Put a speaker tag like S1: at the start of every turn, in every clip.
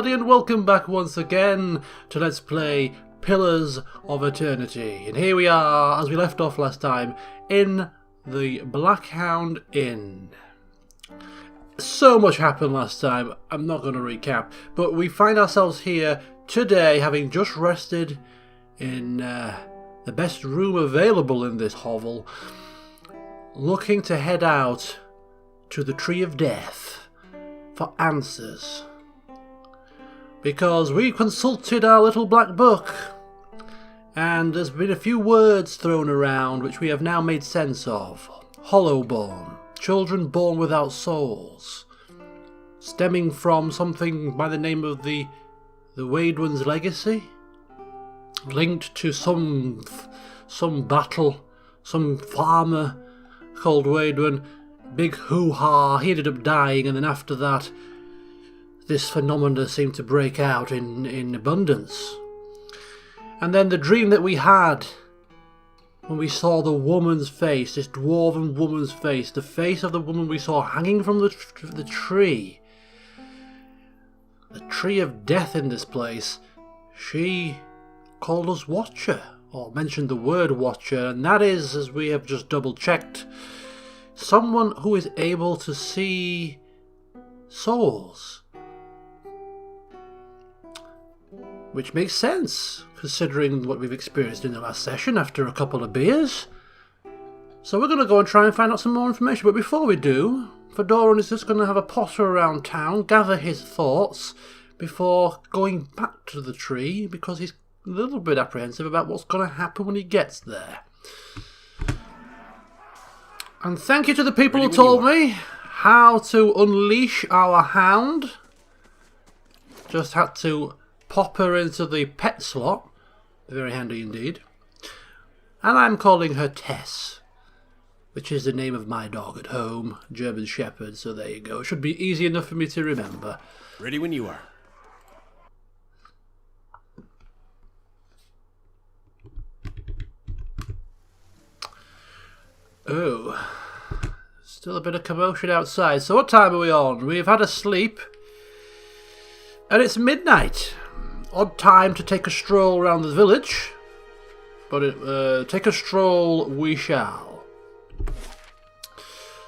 S1: everybody, and welcome back once again to Let's Play Pillars of Eternity. And here we are, as we left off last time, in the Blackhound Inn. So much happened last time, I'm not going to recap, but we find ourselves here today, having just rested in the best room available in this hovel, looking to head out to the Tree of Death for answers, because we consulted our little black book and there's been a few words thrown around which we have now made sense of. Hollowborn, children born without souls, stemming from something by the name of the Waidwen's legacy, linked to some battle, some farmer called Waidwen. Big hoo-ha, he ended up dying, and then after that this phenomena seemed to break out in abundance. And then the dream that we had when we saw the woman's face, this dwarven woman's face, the face of the woman we saw hanging from the tree, the Tree of Death in this place, she called us Watcher, or mentioned the word Watcher, and that is, as we have just double-checked, someone who is able to see souls. Which makes sense, considering what we've experienced in the last session after a couple of beers. So we're going to go and try and find out some more information. But before we do, Fedoran is just going to have a potter around town, gather his thoughts, before going back to the tree, because he's a little bit apprehensive about what's going to happen when he gets there. And thank you to the people who told me how to unleash our hound. Just had to pop her into the pet slot. Very handy indeed. And I'm calling her Tess, which is the name of my dog at home, German Shepherd, so there you go. It should be easy enough for me to remember.
S2: Ready when you are.
S1: Oh, still a bit of commotion outside. So what time are we on? We've had a sleep, and it's midnight. Odd time to take a stroll around the village, but take a stroll we shall.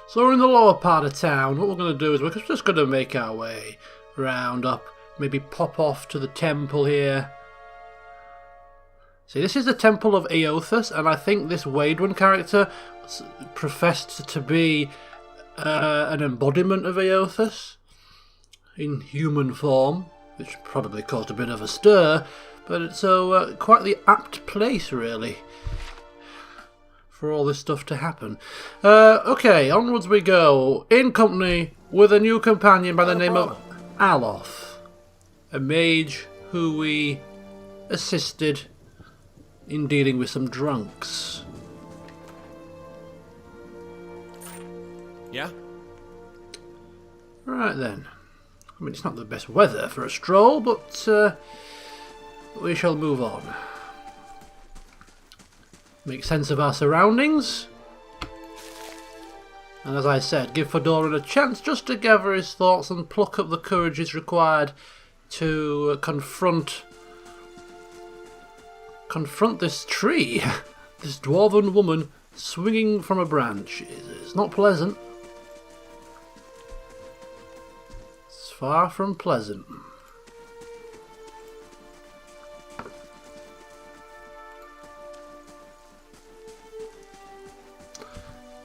S1: So we're in the lower part of town. What we're going to do is we're just going to make our way round up, maybe pop off to the temple here. See, this is the Temple of Eothas, and I think this Waidwen character professed to be an embodiment of Eothas in human form, which probably caused a bit of a stir, but it's quite the apt place, really, for all this stuff to happen. Okay, onwards we go, in company with a new companion by the name of Aloth, a mage who we assisted in dealing with some drunks.
S2: Yeah?
S1: Right then. I mean, it's not the best weather for a stroll, but we shall move on. Make sense of our surroundings. And as I said, give Fedoran a chance just to gather his thoughts and pluck up the courage is required to confront this tree, this dwarven woman swinging from a branch. It's not pleasant. It's far from pleasant.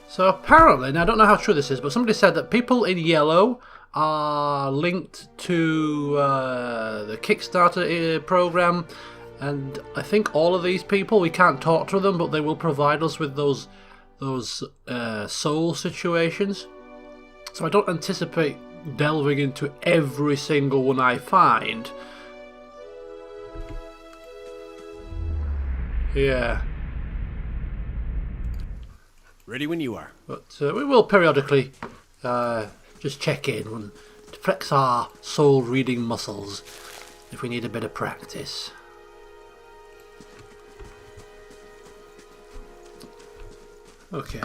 S1: So apparently, now I don't know how true this is, but somebody said that people in yellow are linked to the Kickstarter program. And I think all of these people, we can't talk to them, but they will provide us with those soul situations. So I don't anticipate delving into every single one I find. Yeah.
S2: Ready when you are.
S1: But we will periodically just check in and flex our soul reading muscles if we need a bit of practice. Okay.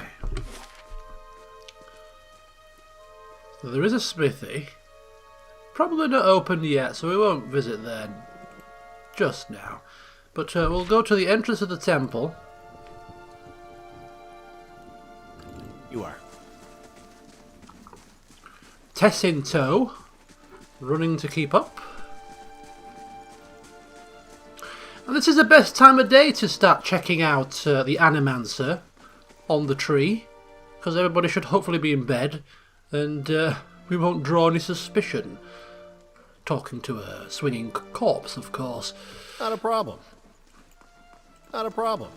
S1: So there is a smithy. probably not open yet, so we won't visit there just now. But we'll go to the entrance of the temple.
S2: You are.
S1: Tess in tow, running to keep up. And this is the best time of day to start checking out the Animancer on the tree, because everybody should hopefully be in bed, and we won't draw any suspicion. Talking to a swinging corpse, of course.
S2: Not a problem. Not a problem.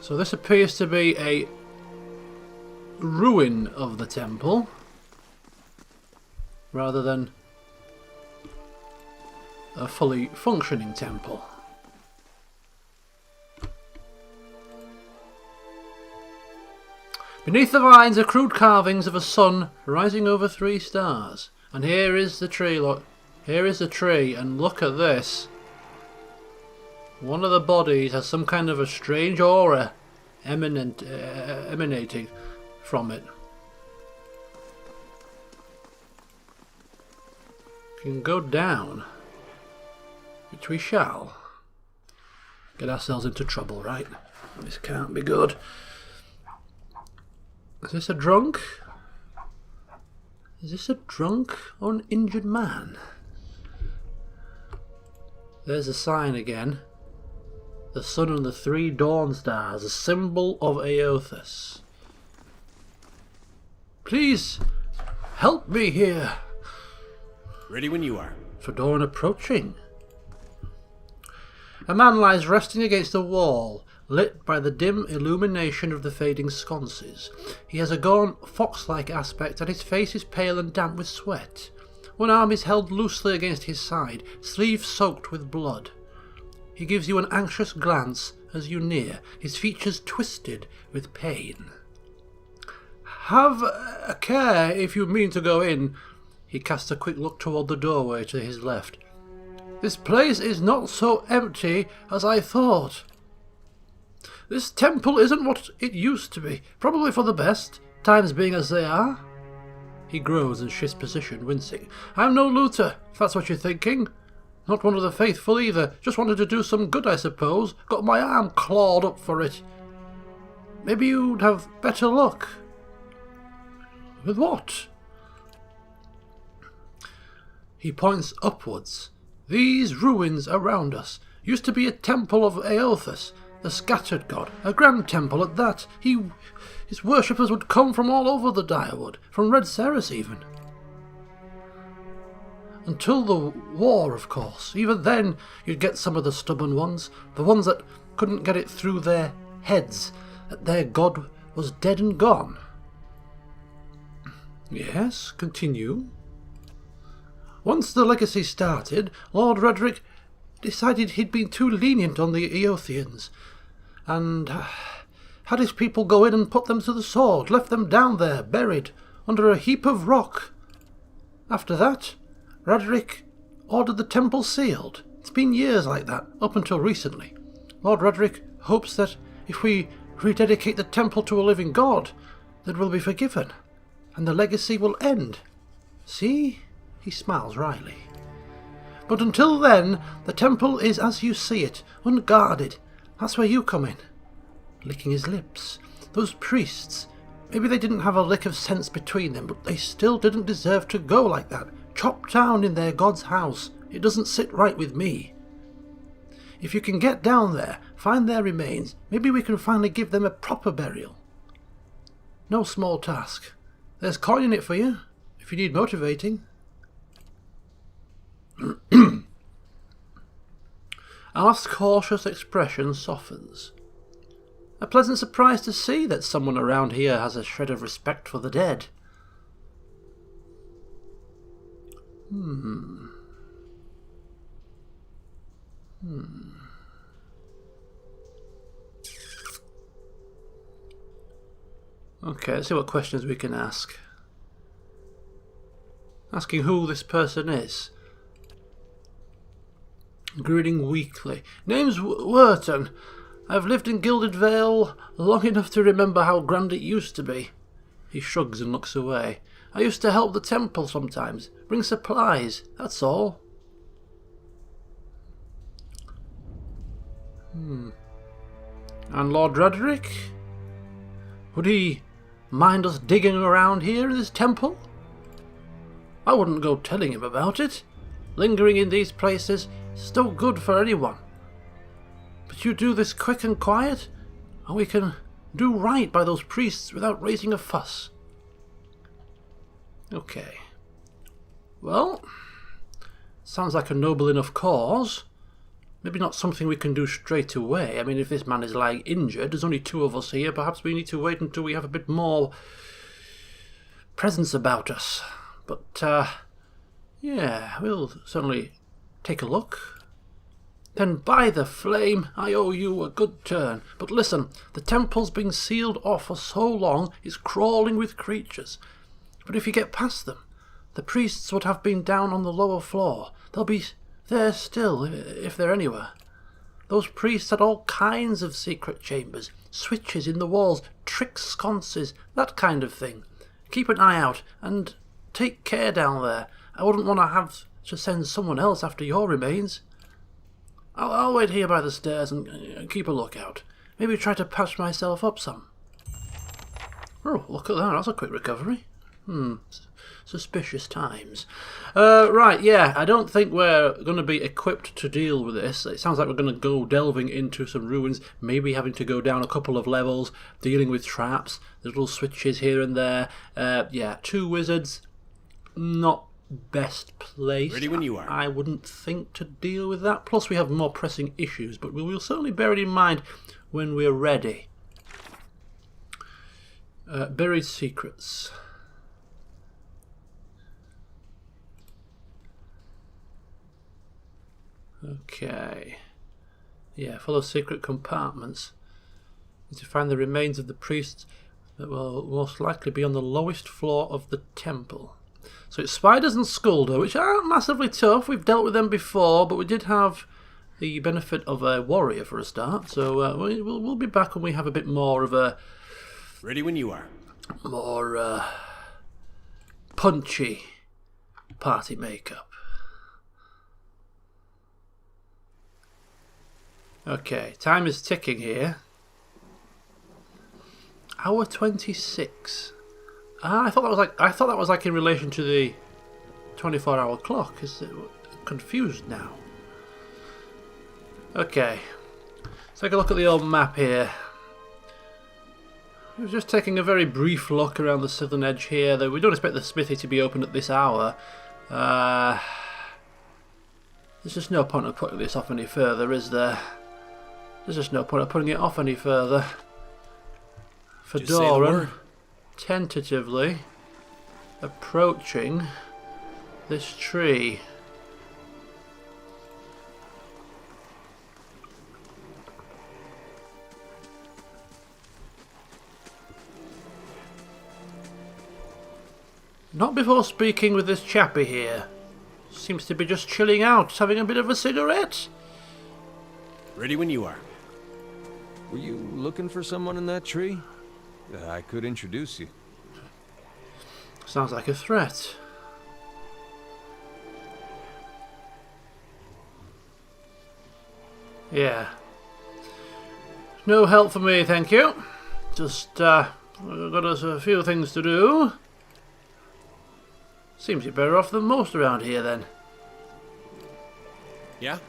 S1: So this appears to be a ruin of the temple, rather than a fully functioning temple. Beneath the vines are crude carvings of a sun rising over 3 stars. And here is the tree, look. Here is the tree, and look at this. One of the bodies has some kind of a strange aura emanating from it. Can go down, which we shall. Get ourselves into trouble, right? This can't be good. Is this a drunk? Is this a drunk or an injured man? There's a sign again. The sun and the 3 dawn stars, a symbol of Aothus. Please, help me here.
S2: Ready when you are.
S1: Fedoran approaching. A man lies resting against a wall, lit by the dim illumination of the fading sconces. He has a gaunt, fox-like aspect, and his face is pale and damp with sweat. One arm is held loosely against his side, sleeve soaked with blood. He gives you an anxious glance as you near, his features twisted with pain. Have a care if you mean to go in. He casts a quick look toward the doorway to his left. This place is not so empty as I thought. This temple isn't what it used to be, probably for the best, times being as they are. He grows and shifts position, wincing. I'm no looter, if that's what you're thinking. Not one of the faithful either, just wanted to do some good, I suppose. Got my arm clawed up for it. Maybe you'd have better luck. With what? He points upwards. These ruins around us used to be a temple of Aothus, the scattered god, a grand temple at that. His worshippers would come from all over the Direwood, from Red Ceres even. Until the war, of course. Even then, you'd get some of the stubborn ones, the ones that couldn't get it through their heads that their god was dead and gone. Yes, continue. Once the legacy started, Lord Redrick decided he'd been too lenient on the Eothians, and had his people go in and put them to the sword, left them down there, buried, under a heap of rock. After that, Redrick ordered the temple sealed. It's been years like that, up until recently. Lord Redrick hopes that if we rededicate the temple to a living god, that we'll be forgiven, and the legacy will end. See? He smiles wryly. But until then, the temple is as you see it, unguarded. That's where you come in. Licking his lips. Those priests, maybe they didn't have a lick of sense between them, but they still didn't deserve to go like that. Chopped down in their god's house. It doesn't sit right with me. If you can get down there, find their remains, maybe we can finally give them a proper burial. No small task. There's coin in it for you, if you need motivating. Ask's cautious expression softens. A pleasant surprise to see that someone around here has a shred of respect for the dead. Okay, let's see what questions we can ask. Asking who this person is. Grinning weakly. Name's Wharton. I've lived in Gilded Vale long enough to remember how grand it used to be. He shrugs and looks away. I used to help the temple sometimes, bring supplies, that's all. And Lord Roderick? Would he mind us digging around here in this temple? I wouldn't go telling him about it. Lingering in these places is no good for anyone. But you do this quick and quiet, and we can do right by those priests without raising a fuss. Okay. Well, sounds like a noble enough cause. Maybe not something we can do straight away. I mean, if this man is lying injured, there's only two of us here. Perhaps we need to wait until we have a bit more presence about us. But, yeah, we'll certainly take a look. Then by the flame, I owe you a good turn. But listen, the temple's been sealed off for so long, it's crawling with creatures. But if you get past them, the priests would have been down on the lower floor. They'll be there still, if they're anywhere. Those priests had all kinds of secret chambers, switches in the walls, trick sconces, that kind of thing. Keep an eye out, and take care down there. I wouldn't want to have to send someone else after your remains. I'll wait here by the stairs and keep a lookout. Maybe try to patch myself up some. Oh, look at that, that's a quick recovery. Suspicious times. Right, yeah, I don't think we're going to be equipped to deal with this. It sounds like we're going to go delving into some ruins, maybe having to go down a couple of levels, dealing with traps, little switches here and there. Yeah, two wizards, not best placed.
S2: Ready when you are.
S1: I wouldn't think to deal with that. Plus we have more pressing issues, but we'll certainly bear it in mind when we're ready. Buried secrets. Okay. Yeah, full of secret compartments. Need to find the remains of the priests that will most likely be on the lowest floor of the temple. So it's spiders and skulder, which aren't massively tough. We've dealt with them before, but we did have the benefit of a warrior for a start. So we'll be back when we have a bit more of a...
S2: Ready when you are.
S1: More punchy party makeup. Okay, time is ticking here. Hour 26. I thought that was like in relation to the 24-hour clock. Is it confused now? Okay, let's take a look at the old map here. We're just taking a very brief look around the southern edge here. Though we don't expect the smithy to be open at this hour. There's just no point of putting this off any further, is there? There's just no point of putting it off any further. Fedoran, tentatively approaching this tree. Not before speaking with this chappie here. Seems to be just chilling out, having a bit of a cigarette.
S2: Ready when you are.
S3: Were you looking for someone in that tree? I could introduce you.
S1: Sounds like a threat. Yeah. No help for me, thank you. Just, got us a few things to do. Seems you're better off than most around here, then.
S2: Yeah?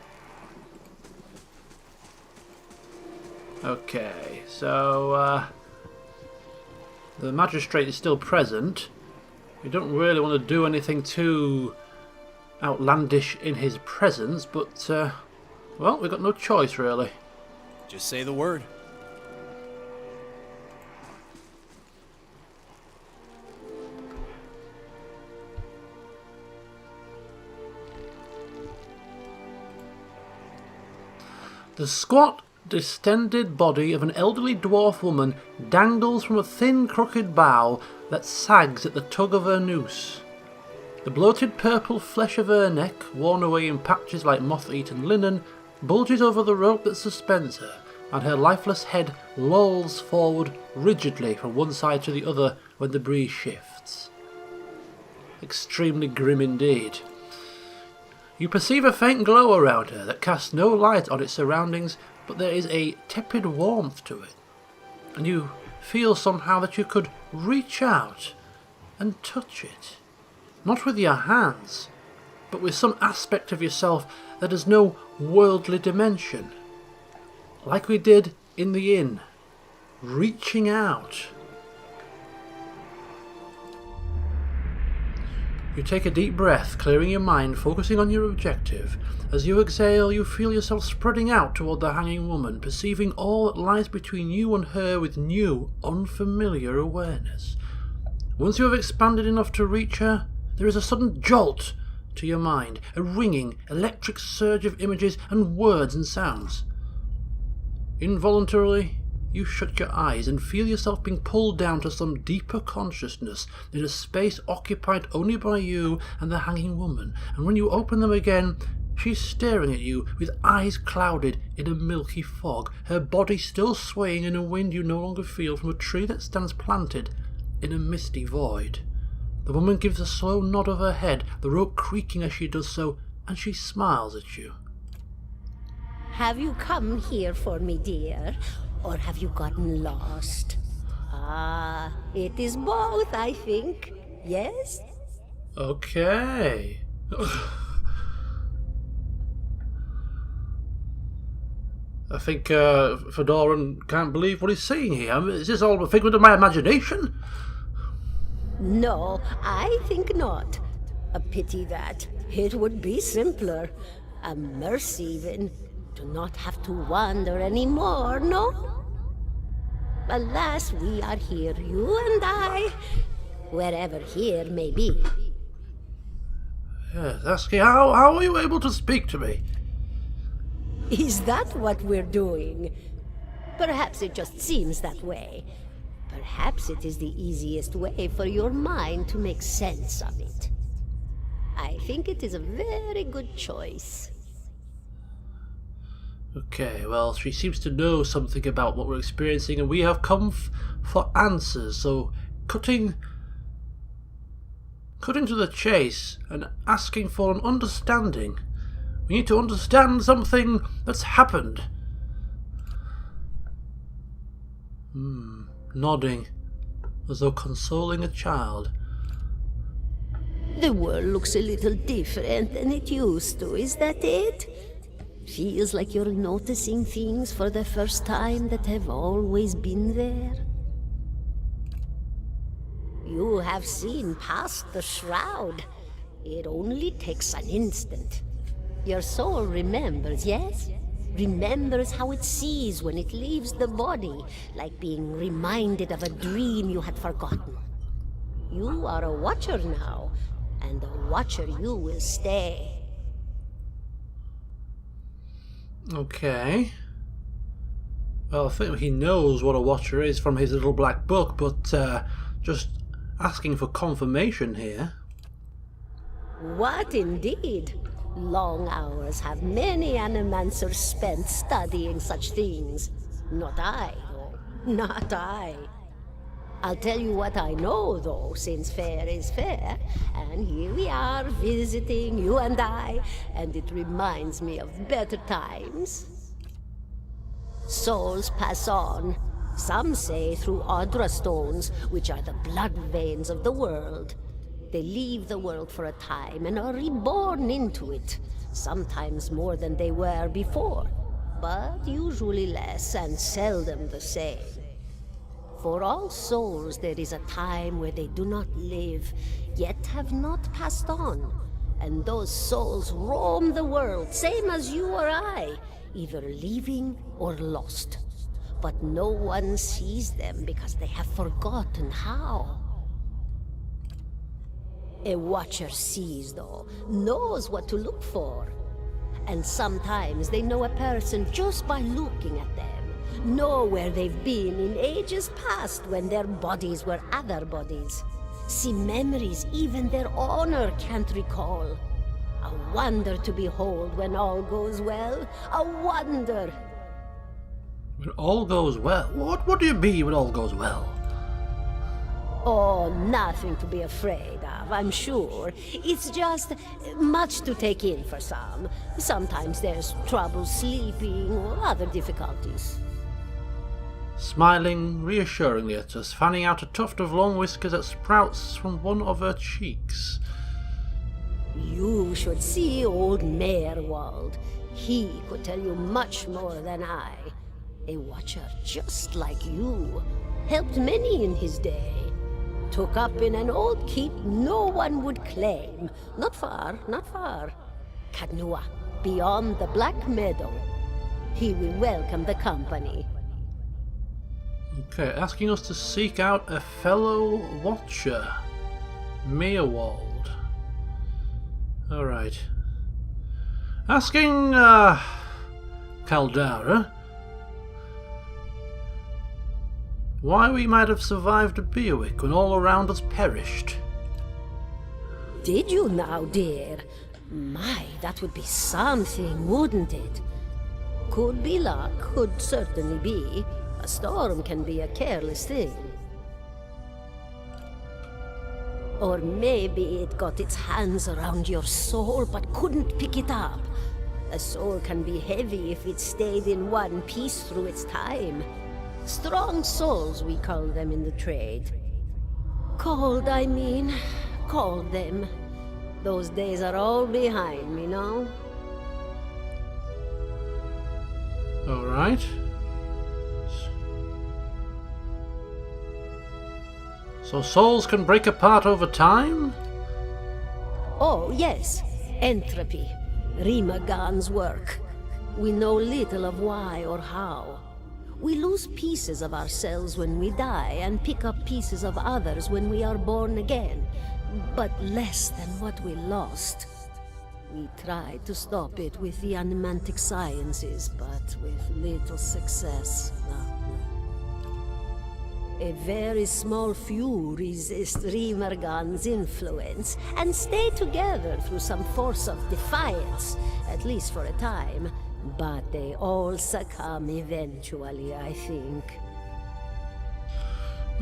S1: Okay, so, the magistrate is still present. We don't really want to do anything too outlandish in his presence, but, well, we've got no choice, really.
S2: Just say the word.
S1: The squat, distended body of an elderly dwarf woman dangles from a thin, crooked bough that sags at the tug of her noose. The bloated purple flesh of her neck, worn away in patches like moth-eaten linen, bulges over the rope that suspends her, and her lifeless head lolls forward rigidly from one side to the other when the breeze shifts. extremely grim indeed. You perceive a faint glow around her that casts no light on its surroundings, but there is a tepid warmth to it, and you feel somehow that you could reach out and touch it. Not with your hands, but with some aspect of yourself that has no worldly dimension. Like we did in the inn, reaching out. You take a deep breath, clearing your mind, focusing on your objective. As you exhale, you feel yourself spreading out toward the hanging woman, perceiving all that lies between you and her with new, unfamiliar awareness. Once you have expanded enough to reach her, there is a sudden jolt to your mind, a ringing, electric surge of images and words and sounds. Involuntarily, you shut your eyes and feel yourself being pulled down to some deeper consciousness in a space occupied only by you and the hanging woman, and when you open them again, she's staring at you with eyes clouded in a milky fog, her body still swaying in a wind you no longer feel from a tree that stands planted in a misty void. The woman gives a slow nod of her head, the rope creaking as she does so, and she smiles at you.
S4: Have you come here for me, dear? Or have you gotten lost? Ah, it is both, I think. Yes?
S1: Okay. I think Fedoran can't believe what he's seeing here. I mean, is this all a figment of my imagination?
S4: No, I think not. A pity that. It would be simpler. A mercy even. To not have to wander anymore, no? Alas, we are here, you and I. Wherever here may be.
S1: Yes, asking how are you able to speak to me?
S4: Is that what we're doing? Perhaps it just seems that way. Perhaps it is the easiest way for your mind to make sense of it. I think it is a very good choice.
S1: Okay, well, she seems to know something about what we're experiencing, and we have come for answers, so cutting to the chase and asking for an understanding. We need to understand something that's happened. Nodding, as though consoling a child.
S4: The world looks a little different than it used to, is that it? Feels like you're noticing things for the first time that have always been there. You have seen past the shroud. It only takes an instant. Your soul remembers, yes? Remembers how it sees when it leaves the body, like being reminded of a dream you had forgotten. You are a watcher now, and a watcher you will stay.
S1: Okay. Well, I think he knows what a watcher is from his little black book, but just asking for confirmation here.
S4: What indeed? Long hours have many animancers spent studying such things. Not I, though. Not I. I'll tell you what I know, though, since fair is fair. And here we are, visiting, you and I, and it reminds me of better times. Souls pass on. Some say through Audra stones, which are the blood veins of the world. They leave the world for a time and are reborn into it, sometimes more than they were before, but usually less and seldom the same. For all souls there is a time where they do not live, yet have not passed on, and those souls roam the world, same as you or I, either leaving or lost. But no one sees them because they have forgotten how. A watcher sees, though, knows what to look for. And sometimes they know a person just by looking at them, know where they've been in ages past when their bodies were other bodies. See memories even their owner can't recall. A wonder to behold when all goes well. A wonder!
S1: When all goes well? What do you mean when all goes well?
S4: Oh, nothing to be afraid of, I'm sure. It's just much to take in for some. Sometimes there's trouble sleeping or other difficulties.
S1: Smiling reassuringly at us, fanning out a tuft of long whiskers that sprouts from one of her cheeks.
S4: You should see old Merwald. He could tell you much more than I. A watcher just like you. Helped many in his day. Took up in an old keep no one would claim. Not far, not far. Kadnua, beyond the Black Meadow. He will welcome the company.
S1: Okay, asking us to seek out a fellow watcher. Meerwald. Alright. Asking, Caldara why we might have survived a Beerwick when all around us perished.
S4: Did you now, dear? My, that would be something, wouldn't it? Could be luck, could certainly be. A storm can be a careless thing. Or maybe it got its hands around your soul but couldn't pick it up. A soul can be heavy if it stayed in one piece through its time. Strong souls, we call them in the trade. Cold, I mean. Called them. Those days are all behind me now.
S1: Alright. So souls can break apart over time?
S4: Oh, yes. Entropy. Rimagan's work. We know little of why or how. We lose pieces of ourselves when we die and pick up pieces of others when we are born again, but less than what we lost. We tried to stop it with the animantic sciences, but with little success. A very small few resist Rimergan's influence and stay together through some force of defiance, at least for a time. But they all succumb eventually, I think.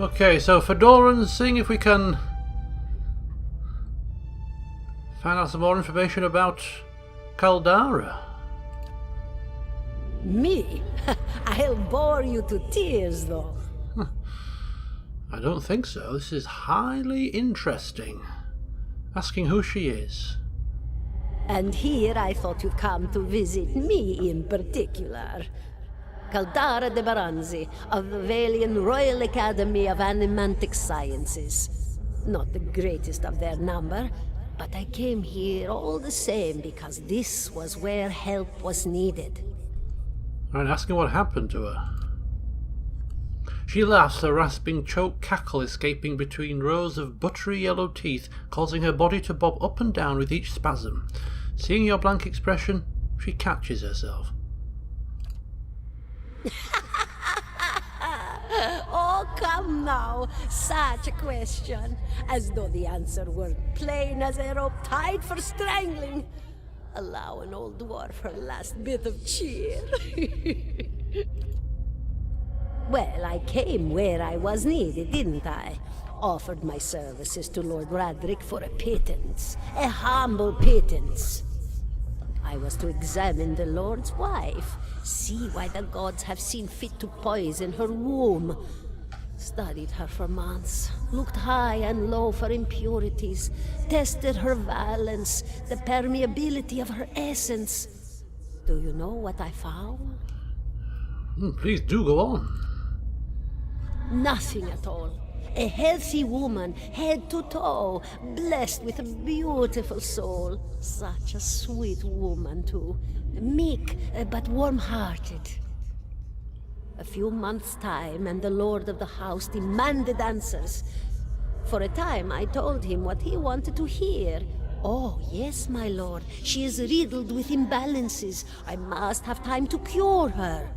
S1: Okay, so Fedoran, seeing if we can find out some more information about Caldara.
S4: Me? I'll bore you to tears, though.
S1: I don't think so. This is highly interesting. Asking who she is.
S4: And here I thought you'd come to visit me in particular. Caldara de Baranzi, of the Valian Royal Academy of Animantic Sciences. Not the greatest of their number, but I came here all the same because this was where help was needed.
S1: And asking what happened to her. She laughs, a rasping choke cackle escaping between rows of buttery yellow teeth, causing her body to bob up and down with each spasm. Seeing your blank expression, she catches herself.
S4: Oh, come now. Such a question. As though the answer were plain as a rope tied for strangling. Allow an old dwarf her last bit of cheer. Well, I came where I was needed, didn't I? Offered my services to Lord Radric for a pittance. A humble pittance. I was to examine the Lord's wife, see why the gods have seen fit to poison her womb. Studied her for months, looked high and low for impurities, tested her valence, the permeability of her essence. Do you know what I found?
S1: Please do go on.
S4: Nothing at all. A healthy woman, head to toe, blessed with a beautiful soul. Such a sweet woman, too. Meek, but warm-hearted. A few months' time, and the lord of the house demanded answers. For a time, I told him what he wanted to hear. Oh, yes, my lord. She is riddled with imbalances. I must have time to cure her.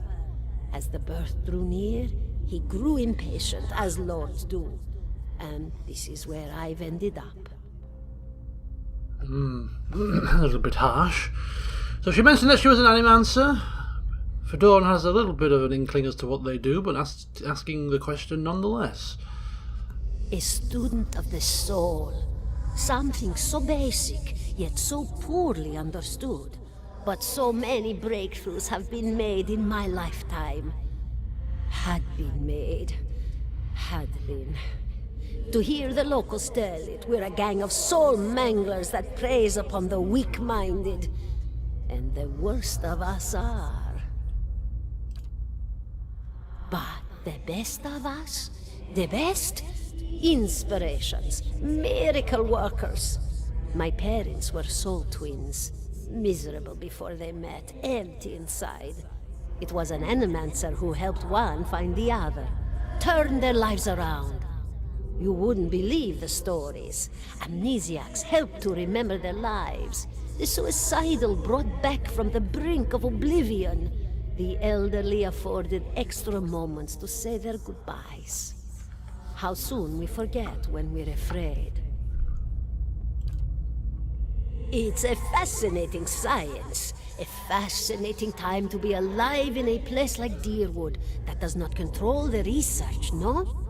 S4: As the birth drew near, he grew impatient, as lords do. And this is where I've ended up.
S1: A little bit harsh. So she mentioned that she was an animancer. Fedoran has a little bit of an inkling as to what they do, but asking the question nonetheless.
S4: A student of the soul. Something so basic, yet so poorly understood. But so many breakthroughs have been made in my lifetime. Had been made. Had been. To hear the locals tell it, we're a gang of soul manglers that preys upon the weak-minded. And the worst of us are. But the best of us? The best? Inspirations. Miracle workers. My parents were soul twins. Miserable before they met, empty inside. It was an animancer who helped one find the other. Turned their lives around. You wouldn't believe the stories. Amnesiacs helped to remember their lives. The suicidal brought back from the brink of oblivion. The elderly afforded extra moments to say their goodbyes. How soon we forget when we're afraid. It's a fascinating science. A fascinating time to be alive in a place like Deerwood that does not control the research, no?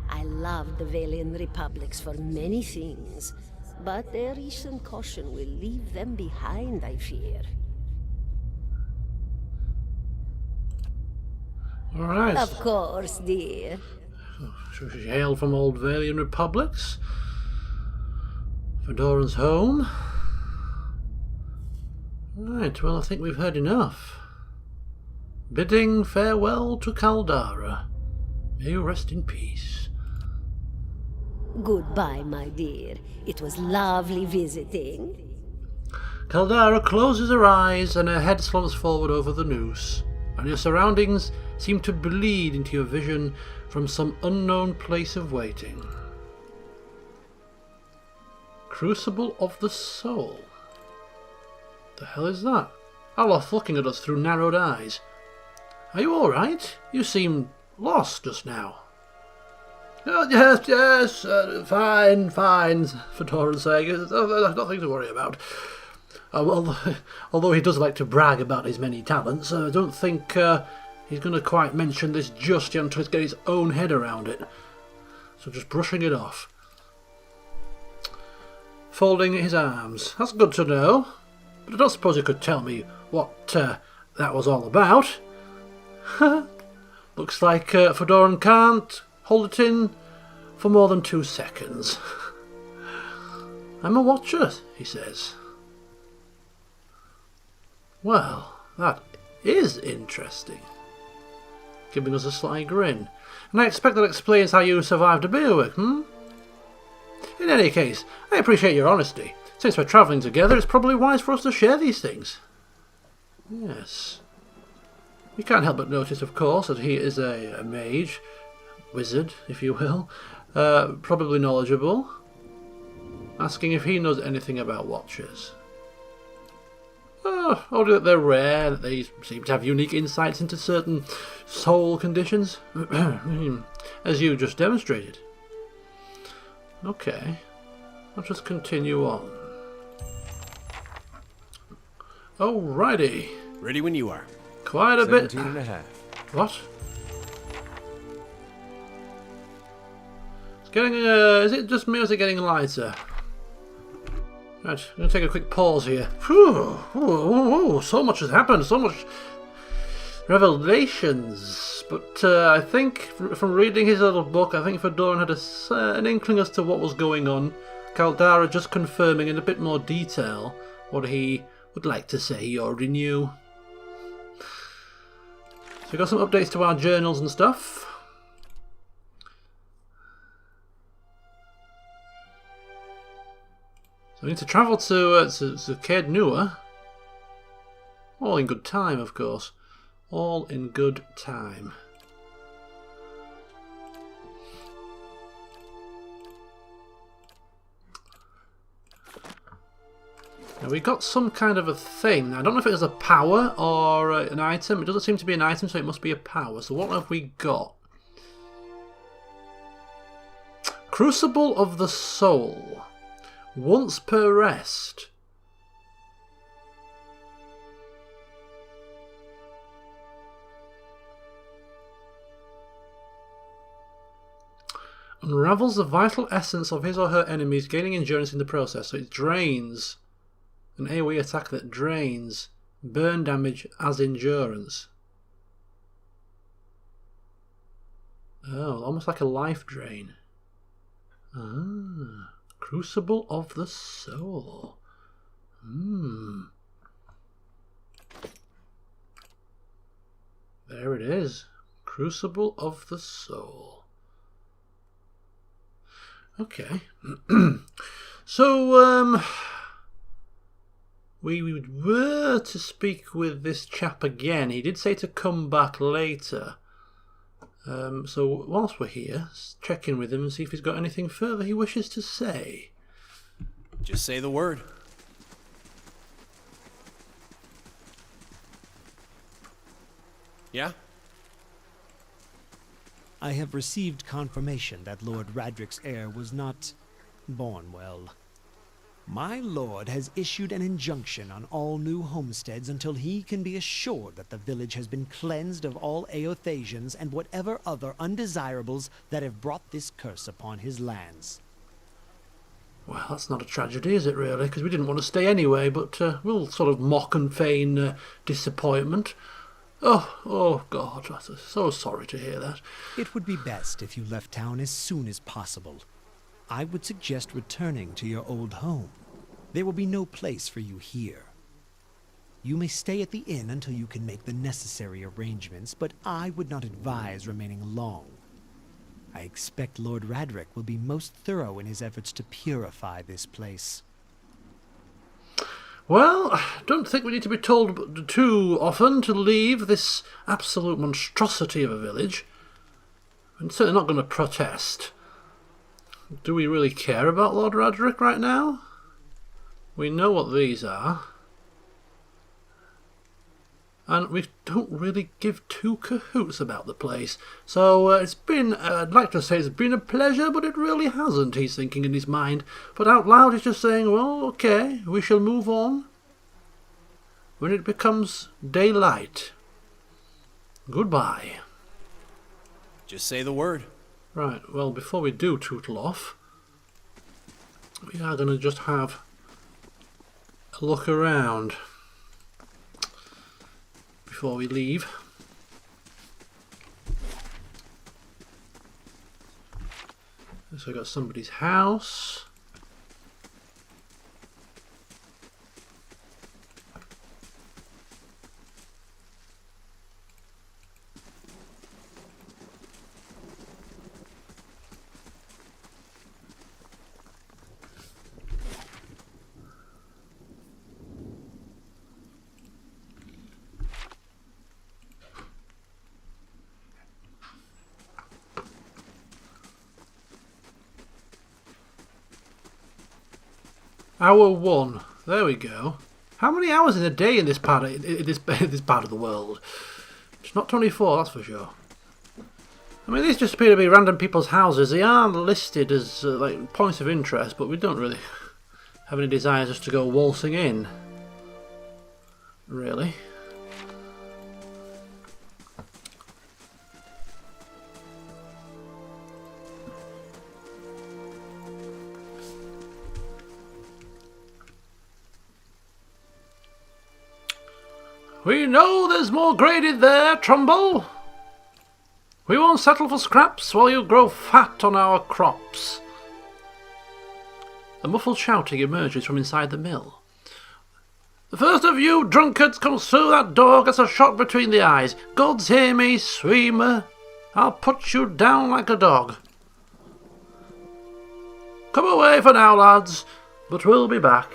S4: I love the Valian Republics for many things, but their recent caution will leave them behind, I fear.
S1: All right.
S4: Of course, dear.
S1: Should we hail from old Valian Republics? Fedoran's home? Right, well, I think we've heard enough. Bidding farewell to Caldara. May you rest in peace.
S4: Goodbye, my dear. It was lovely visiting.
S1: Caldara closes her eyes and her head slumps forward over the noose, and your surroundings seem to bleed into your vision from some unknown place of waiting. Crucible of the Soul. The hell is that? Aloth looking at us through narrowed eyes. Are you alright? You seem lost just now. Oh, yes, fine, Fedoran's saying. Nothing to worry about. Although he does like to brag about his many talents, I don't think he's going to quite mention this just yet until he gets his own head around it. So just brushing it off. Folding his arms. That's good to know. But I don't suppose you could tell me what that was all about. Looks like Fedoran can't hold it in for more than 2 seconds. I'm a watcher, he says. Well, that is interesting. Giving us a sly grin. And I expect that explains how you survived a beerwick, In any case, I appreciate your honesty. Since we're travelling together, it's probably wise for us to share these things. Yes. We can't help but notice, of course, that he is a mage, wizard, if you will, probably knowledgeable. Asking if he knows anything about watchers. Only that they're rare, that they seem to have unique insights into certain soul conditions, as you just demonstrated. Okay, I'll just continue on. Alrighty.
S2: Ready when you are.
S1: Quite a bit.
S3: 17 and a half.
S1: What? It's getting, is it just me or is it getting lighter? Right, I'm going to take a quick pause here. Whew, so much has happened, so much revelations. But I think, from reading his little book, I think Fedoran had an inkling as to what was going on. Caldara just confirming in a bit more detail what he would like to say he already knew. So we got some updates to our journals and stuff. So we need to travel to Caed Nua. All in good time, of course. All in good time. Now we got some kind of a thing. I don't know if it is a power or an item. It doesn't seem to be an item, so it must be a power. So what have we got? Crucible of the Soul. Once per rest. Unravels the vital essence of his or her enemies, gaining endurance in the process. So it drains. An AoE attack that drains burn damage as endurance. Oh, almost like a life drain. Ah, Crucible of the Soul. There it is. Crucible of the Soul. Okay. So, we were to speak with this chap again. He did say to come back later. So whilst we're here, let's check in with him and see if he's got anything further he wishes to say.
S2: Just say the word. Yeah?
S5: I have received confirmation that Lord Radric's heir was not born well. My lord has issued an injunction on all new homesteads until he can be assured that the village has been cleansed of all Eothasians and whatever other undesirables that have brought this curse upon his lands.
S1: Well, that's not a tragedy, is it really? Because we didn't want to stay anyway, but we'll sort of mock and feign disappointment. Oh God, I'm so sorry to hear that.
S5: It would be best if you left town as soon as possible. I would suggest returning to your old home. There will be no place for you here. You may stay at the inn until you can make the necessary arrangements, but I would not advise remaining long. I expect Lord Radric will be most thorough in his efforts to purify this place.
S1: Well, I don't think we need to be told too often to leave this absolute monstrosity of a village. I'm certainly not going to protest. Do we really care about Lord Radric right now? We know what these are. And we don't really give two cahoots about the place. So it's been, I'd like to say it's been a pleasure, but it really hasn't, he's thinking in his mind. But out loud he's just saying, well, okay, we shall move on when it becomes daylight. Goodbye.
S2: Just say the word.
S1: Right, well, before we do tootle off, we are going to just have a look around before we leave. So we've got somebody's house. Hour 1. There we go. How many hours in a day in this part of this part of the world? It's not 24, that's for sure. I mean, these just appear to be random people's houses. They are listed as like points of interest, but we don't really have any desire just to go waltzing in. Really. We know there's more graded there, Trumbull. We won't settle for scraps while you grow fat on our crops. A muffled shouting emerges from inside the mill. The first of you drunkards comes through that door gets a shot between the eyes. Gods hear me, Sweemer. I'll put you down like a dog. Come away for now, lads, but we'll be back.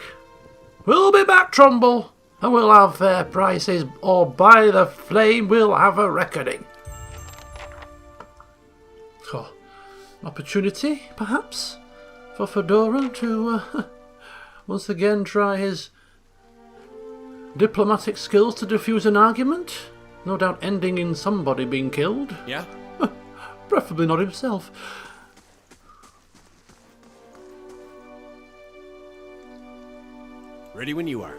S1: We'll be back, Trumbull. And we'll have fair prices, or by the flame we'll have a reckoning. Oh, an opportunity, perhaps, for Fedoran to once again try his diplomatic skills to defuse an argument. No doubt ending in somebody being killed.
S2: Yeah?
S1: Preferably not himself.
S2: Ready when you are.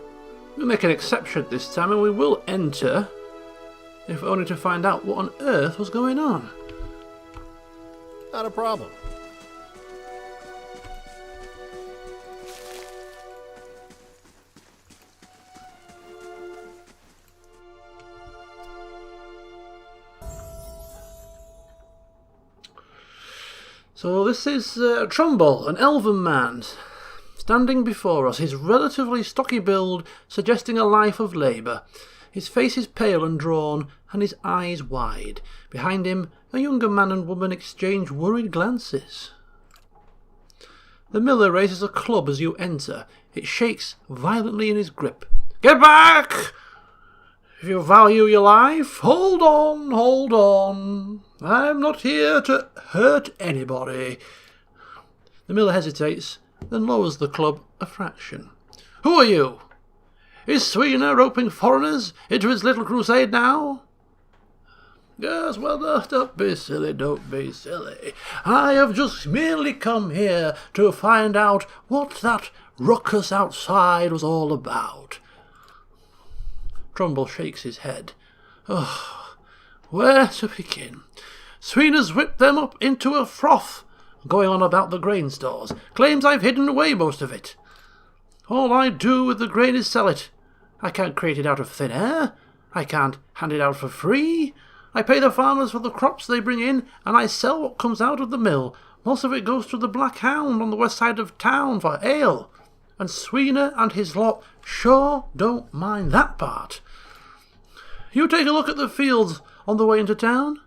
S1: We'll make an exception this time and we will enter, if only to find out what on earth was going on.
S2: Not a problem.
S1: So this is Trumbull, an elven man, standing before us, his relatively stocky build suggesting a life of labour. His face is pale and drawn, and his eyes wide. Behind him, a younger man and woman exchange worried glances. The miller raises a club as you enter. It shakes violently in his grip. "Get back! If you value your life, hold on, hold on. I'm not here to hurt anybody." The miller hesitates, then lowers the club a fraction. "Who are you? Is Sweeney roping foreigners into his little crusade now?" "Yes, well, don't be silly, don't be silly. I have just merely come here to find out what that ruckus outside was all about." Trumbull shakes his head. "Oh, where to begin? Sweeney's whipped them up into a froth, going on about the grain stores. Claims I've hidden away most of it. All I do with the grain is sell it. I can't create it out of thin air. I can't hand it out for free. I pay the farmers for the crops they bring in, and I sell what comes out of the mill. Most of it goes to the Black Hound on the west side of town for ale. And Sweeney and his lot sure don't mind that part. You take a look at the fields on the way into town.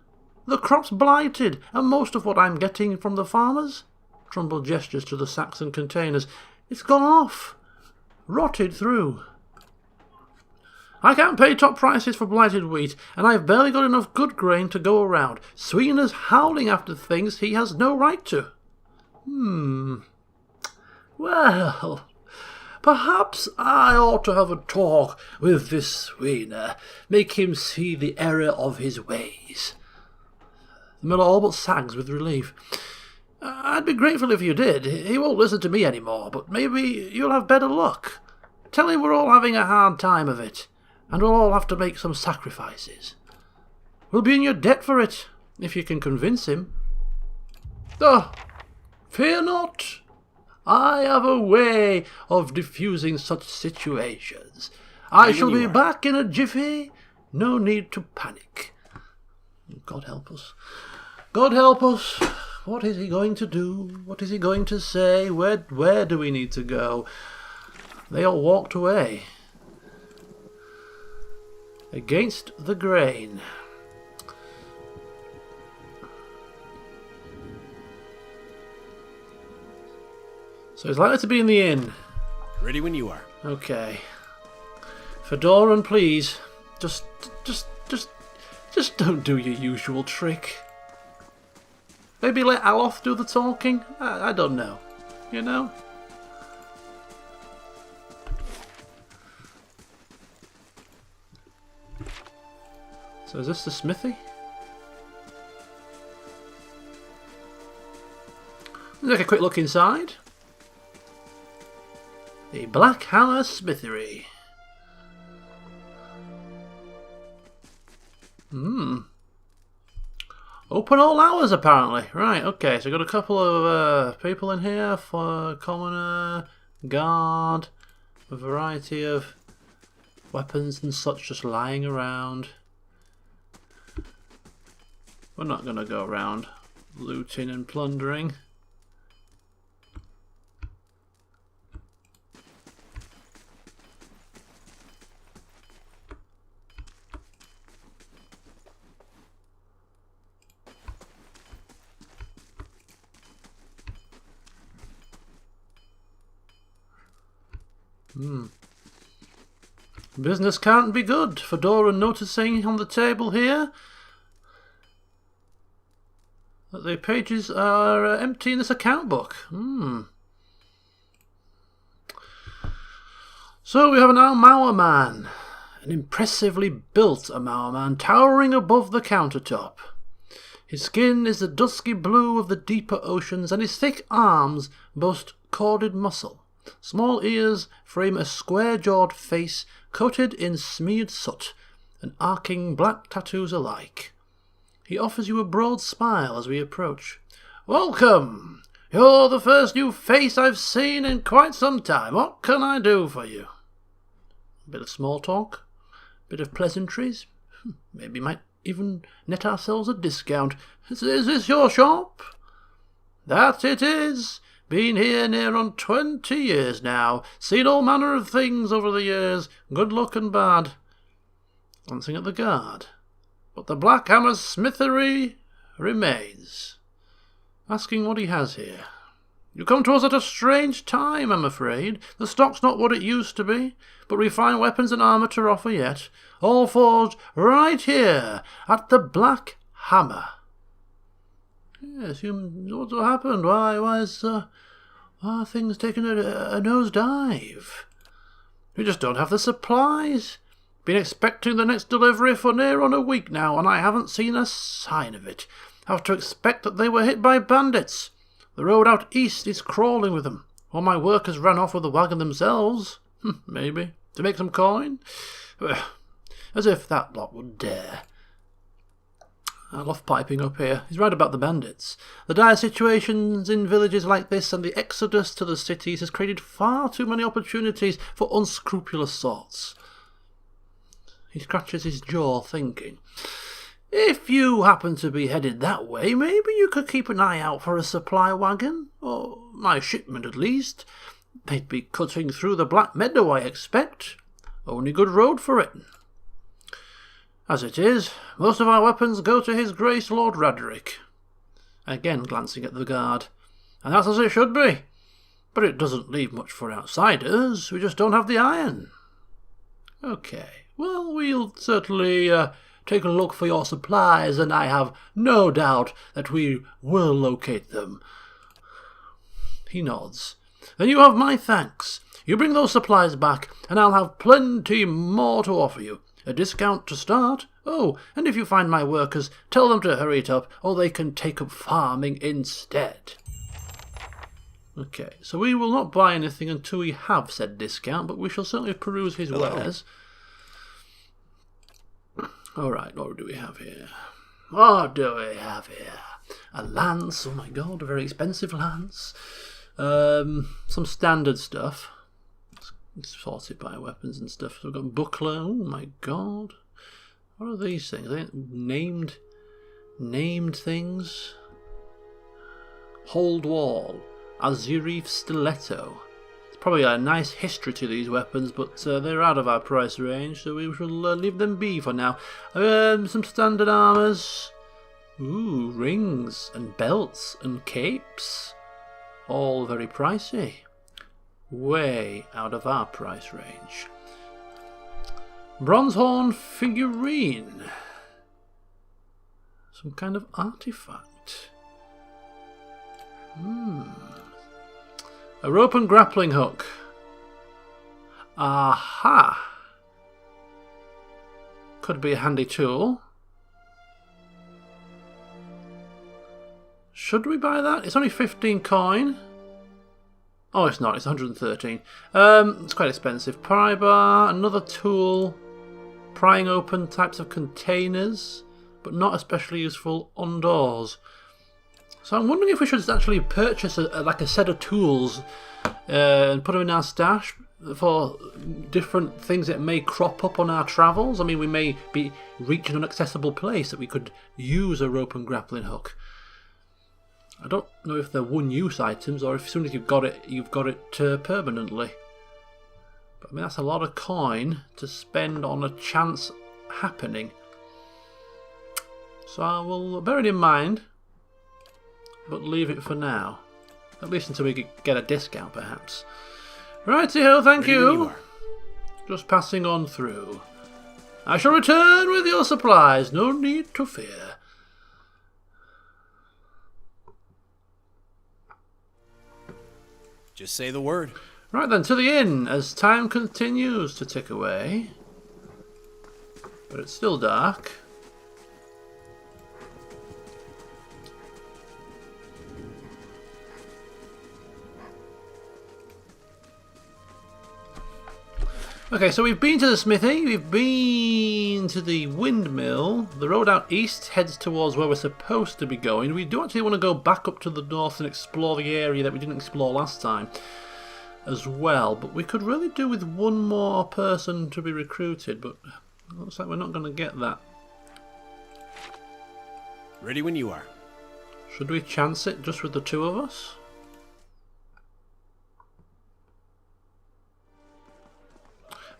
S1: The crop's blighted, and most of what I'm getting from the farmers," Trumbull gestures to the sacks and containers, "it's gone off. Rotted through. I can't pay top prices for blighted wheat, and I've barely got enough good grain to go around. Sweeney's howling after things he has no right to." Well, perhaps I ought to have a talk with this Sweeney, make him see the error of his ways. The miller all but sags with relief. "I'd be grateful if you did. He won't listen to me anymore, but maybe you'll have better luck. Tell him we're all having a hard time of it, and we'll all have to make some sacrifices. We'll be in your debt for it, if you can convince him." "Oh, fear not. I have a way of diffusing such situations. I shall be back in a jiffy. No need to panic." God help us. God help us. What is he going to do? What is he going to say? Where do we need to go? They all walked away. Against the grain. So he's likely to be in the inn.
S2: Ready when you are.
S1: Okay. Fedoran, please. Just don't do your usual trick. Maybe let Aloth do the talking? I don't know. You know? So is this the smithy? Let's take a quick look inside. The Black Hammer Smithery. Open all hours, apparently. Right, okay, so we've got a couple of people in here for commoner, guard, a variety of weapons and such just lying around. We're not going to go around looting and plundering. Business can't be good. Fedoran noticing on the table here that the pages are empty in this account book. So we have an Almaur man, an impressively built Almaur man, towering above the countertop. His skin is the dusky blue of the deeper oceans, and his thick arms boast corded muscle. Small ears frame a square-jawed face coated in smeared soot and arcing black tattoos alike. He offers you a broad smile as we approach. "Welcome! You're the first new face I've seen in quite some time. What can I do for you?" A bit of small talk, a bit of pleasantries. Maybe might even net ourselves a discount. Is this your shop? That it is. Been here near on 20 years now. Seen all manner of things over the years, good luck and bad. Glancing at the guard. But the Black Hammer's smithery remains. Asking what he has here. You come to us at a strange time, I'm afraid. The stock's not what it used to be, but refined weapons and armour to offer yet. All forged right here at the Black Hammer. Yes, what's happened? Why are things taking a nosedive? We just don't have the supplies. Been expecting the next delivery for near on a week now, and I haven't seen a sign of it. Have to expect that they were hit by bandits. The road out east is crawling with them. All my workers ran off with the wagon themselves. Maybe. To make some coin? As if that lot would dare. I love piping up here. He's right about the bandits. The dire situations in villages like this and the exodus to the cities has created far too many opportunities for unscrupulous sorts. He scratches his jaw, thinking. If you happen to be headed that way, maybe you could keep an eye out for a supply wagon, or my shipment at least. They'd be cutting through the Black Meadow, I expect. Only good road for it. As it is, most of our weapons go to His Grace Lord Raderick. Again glancing at the guard. And that's as it should be. But it doesn't leave much for outsiders. We just don't have the iron. Okay, well, we'll certainly take a look for your supplies, and I have no doubt that we will locate them. He nods. Then you have my thanks. You bring those supplies back, and I'll have plenty more to offer you. A discount to start. Oh, and if you find my workers, tell them to hurry it up, or they can take up farming instead. Okay, so we will not buy anything until we have said discount, but we shall certainly peruse his wares. Alright, what do we have here? What do we have here? A lance, oh my god, a very expensive lance. Some standard stuff. Sorted by weapons and stuff. So we've got buckler, oh my god. What are these things? Are they named things? Hold wall. Azurif stiletto. It's probably a nice history to these weapons, but they're out of our price range, so we shall leave them be for now. Some standard armours. Ooh, rings and belts and capes. All very pricey. Way out of our price range. Bronzehorn figurine. Some kind of artifact. A rope and grappling hook. Aha! Could be a handy tool. Should we buy that? It's only 15 coin. Oh, it's not. It's 113. It's quite expensive. Pry bar, another tool. Prying open types of containers, but not especially useful on doors. So I'm wondering if we should actually purchase like a set of tools and put them in our stash for different things that may crop up on our travels. I mean, we may be reaching an inaccessible place that we could use a rope and grappling hook. I don't know if they're one-use items or if as soon as you've got it permanently. But I mean, that's a lot of coin to spend on a chance happening. So I will bear it in mind, but leave it for now. At least until we get a discount, perhaps. Righty-ho, thank you. Just passing on through. I shall return with your supplies, no need to fear.
S2: Just say the word.
S1: Right then, to the inn, as time continues to tick away. But it's still dark. Okay, so we've been to the smithy, we've been to the windmill. The road out east heads towards where we're supposed to be going. We do actually want to go back up to the north and explore the area that we didn't explore last time as well. But we could really do with one more person to be recruited, but it looks like we're not going to get that.
S2: Ready when you are.
S1: Should we chance it just with the two of us?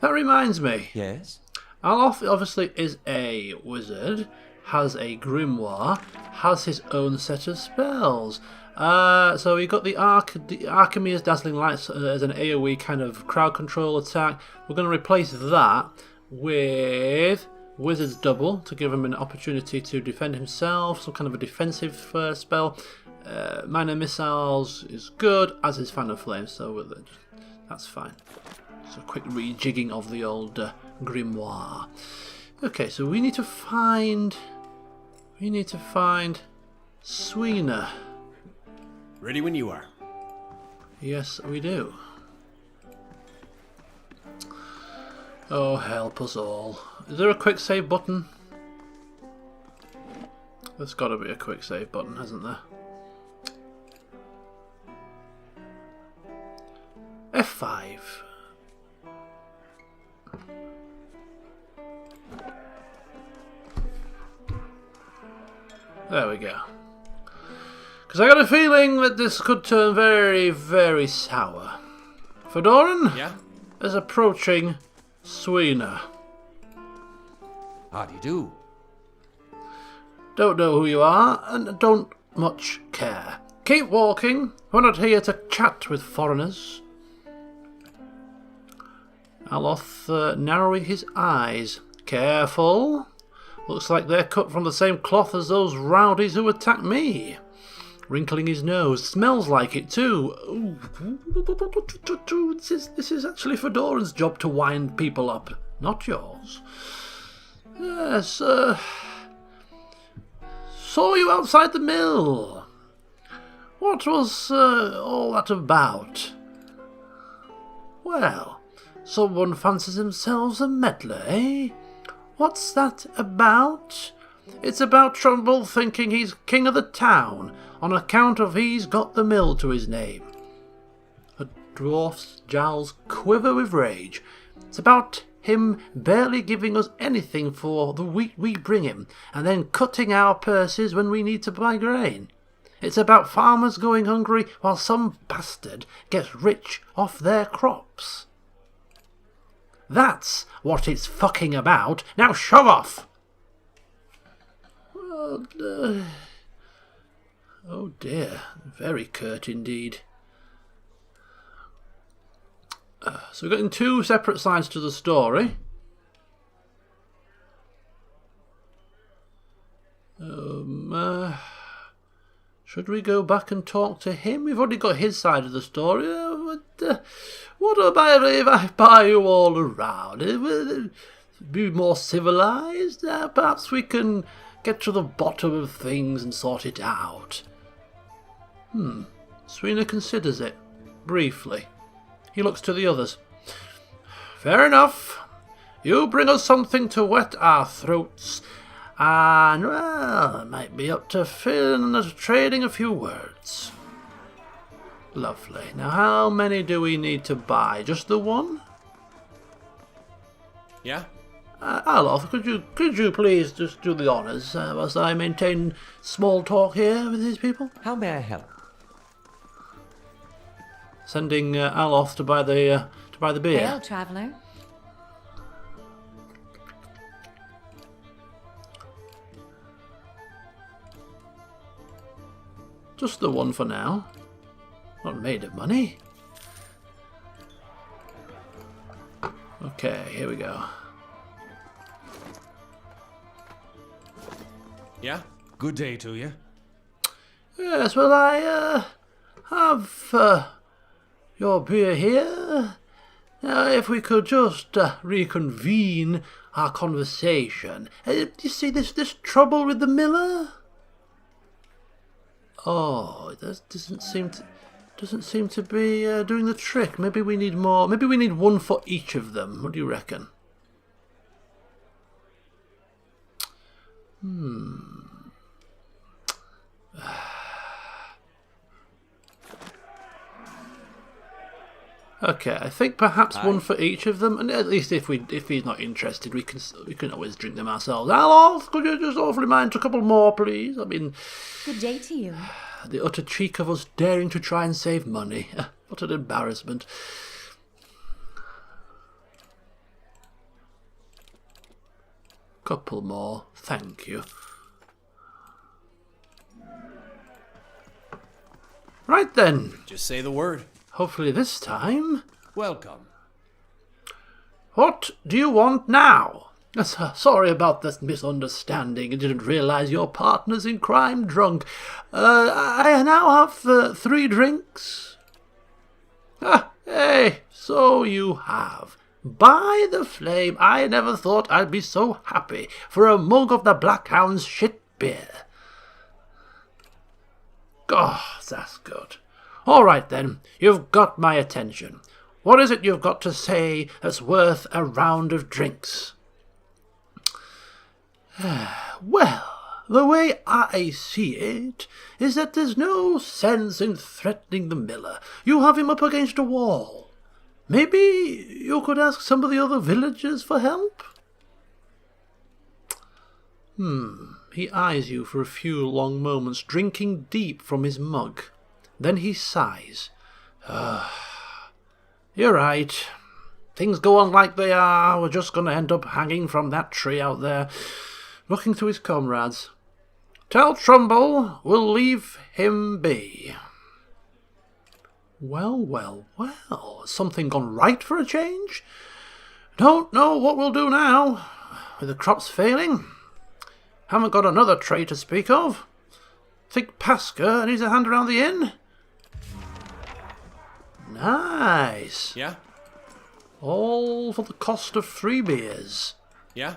S1: That reminds me.
S3: Yes?
S1: Aloth obviously is a wizard, has a grimoire, has his own set of spells. So we got the Archimede's Dazzling Lights as an AoE kind of crowd control attack. We're going to replace that with Wizard's Double to give him an opportunity to defend himself, some kind of a defensive spell. Minor Missiles is good, as is Fan of Flame, so that's fine. So a quick rejigging of the old grimoire. Okay, so we need to find Sweener.
S2: Ready when you are.
S1: Yes, we do. Oh, help us all. Is there a quick save button? There's got to be a quick save button, hasn't there? F5. There we go. Because I got a feeling that this could turn very, very sour. Fedoran
S2: Yeah?
S1: is approaching Sweener.
S3: How do you do?
S1: Don't know who you are, and don't much care. Keep walking. We're not here to chat with foreigners. Aloth narrowing his eyes. Careful. Looks like they're cut from the same cloth as those rowdies who attacked me. Wrinkling his nose. Smells like it too. Ooh. This is actually Fedoran's job to wind people up, not yours. Yes, saw you outside the mill. What was all that about? Well, someone fancies themselves a meddler, eh? What's that about? It's about Trumbull thinking he's king of the town on account of he's got the mill to his name. The dwarf's jowls quiver with rage. It's about him barely giving us anything for the wheat we bring him, and then cutting our purses when we need to buy grain. It's about farmers going hungry while some bastard gets rich off their crops. That's what it's fucking about. Now shove off! Oh dear, very curt indeed. So we're getting two separate sides to the story. Should we go back and talk to him? We've already got his side of the story. What about if I buy you all around? Be more civilized? Perhaps we can get to the bottom of things and sort it out. Sweener considers it, briefly. He looks to the others. Fair enough. You bring us something to wet our throats, and, well, it might be up to Finn and trading a few words. Lovely. Now, how many do we need to buy? Just the one?
S2: Yeah?
S1: Aloth, could you please just do the honours whilst I maintain small talk here with these people?
S3: How may I help?
S1: Sending Aloth to buy the beer.
S6: Hail, traveller.
S1: Just the one for now. Not made of money. Okay, here we go.
S2: Yeah?
S3: Good day to you.
S1: Yes, well, I have your beer here. Now, if we could just reconvene our conversation. You see this trouble with the miller? Oh, it doesn't seem to be doing the trick. Maybe we need more. Maybe we need one for each of them. What do you reckon? Okay, I think perhaps one for each of them, and at least if he's not interested, we can always drink them ourselves. Aloth, could you just awfully mind a couple more, please? I mean,
S6: Good day to you.
S1: the utter cheek of us daring to try and save money. What an embarrassment. Couple more, thank you. Right then.
S2: Just say the word.
S1: Hopefully this time.
S2: Welcome.
S1: What do you want now? Sorry about this misunderstanding. I didn't realize your partner's in crime drunk. I now have 3 drinks. Ah, hey, so you have. By the flame, I never thought I'd be so happy for a mug of the Blackhound's shit beer. God, that's good. All right then, you've got my attention. What is it you've got to say that's worth a round of drinks? Well, the way I see it is that there's no sense in threatening the miller. You have him up against a wall. Maybe you could ask some of the other villagers for help? He eyes you for a few long moments, drinking deep from his mug. Then he sighs. You're right. Things go on like they are. We're just going to end up hanging from that tree out there. Looking to his comrades. Tell Trumbull we'll leave him be. Well, well, well. Has something gone right for a change? Don't know what we'll do now. With the crops failing. Haven't got another tray to speak of. Think Pasca needs a hand around the inn? Nice.
S2: Yeah?
S1: All for the cost of 3 beers.
S2: Yeah?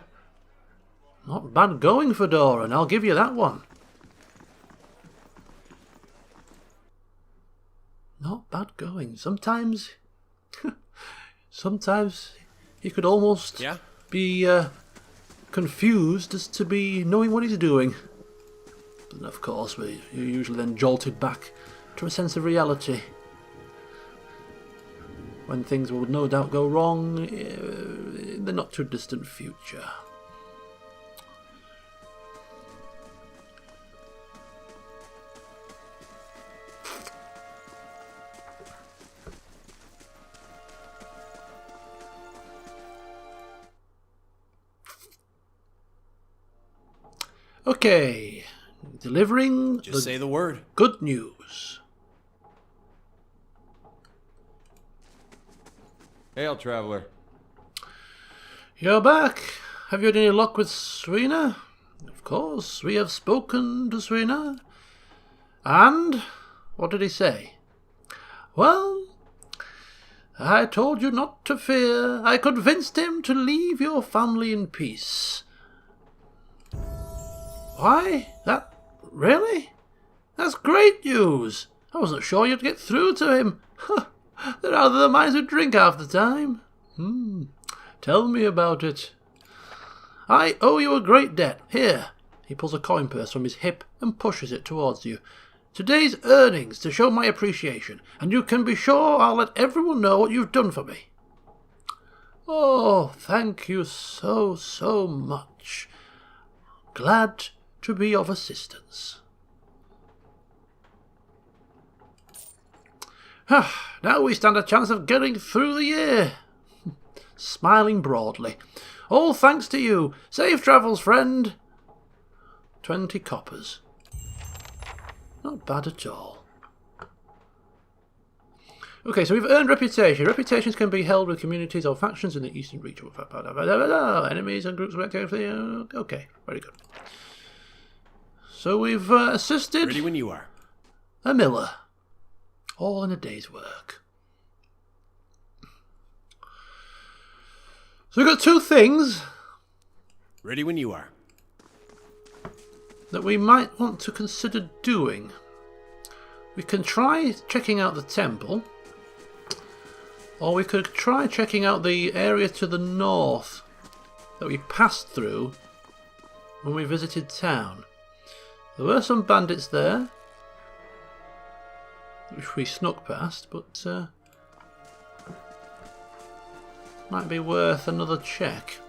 S1: Not bad going, Fedoran, I'll give you that one. Not bad going. Sometimes he could almost
S2: Yeah?
S1: be confused as to be knowing what he's doing. But of course, you're usually then jolted back to a sense of reality. When things will no doubt go wrong in the not too distant future. Okay, delivering
S2: Just say the word.
S1: good news.
S3: Hail, traveler.
S1: You're back. Have you had any luck with Swina? Of course, we have spoken to Swina. And what did he say? Well, I told you not to fear. I convinced him to leave your family in peace. Why? That... really? That's great news. I wasn't sure you'd get through to him. They're out of their minds with drink half the time. Tell me about it. I owe you a great debt. Here. He pulls a coin purse from his hip and pushes it towards you. Today's earnings to show my appreciation, and you can be sure I'll let everyone know what you've done for me. Oh, thank you so, so much. Glad to be of assistance. Now we stand a chance of getting through the year. Smiling broadly. All thanks to you. Safe travels, friend. 20 coppers. Not bad at all. Okay, so we've earned reputation. Reputations can be held with communities or factions in the eastern reach. Enemies and groups work together. Okay, very good. So we've assisted
S2: Ready when you are.
S1: a miller. All in a day's work. So we've got 2 things
S2: Ready when you are.
S1: that we might want to consider doing. We can try checking out the temple, or we could try checking out the area to the north that we passed through when we visited town. There were some bandits there, which we snuck past, but Might be worth another check.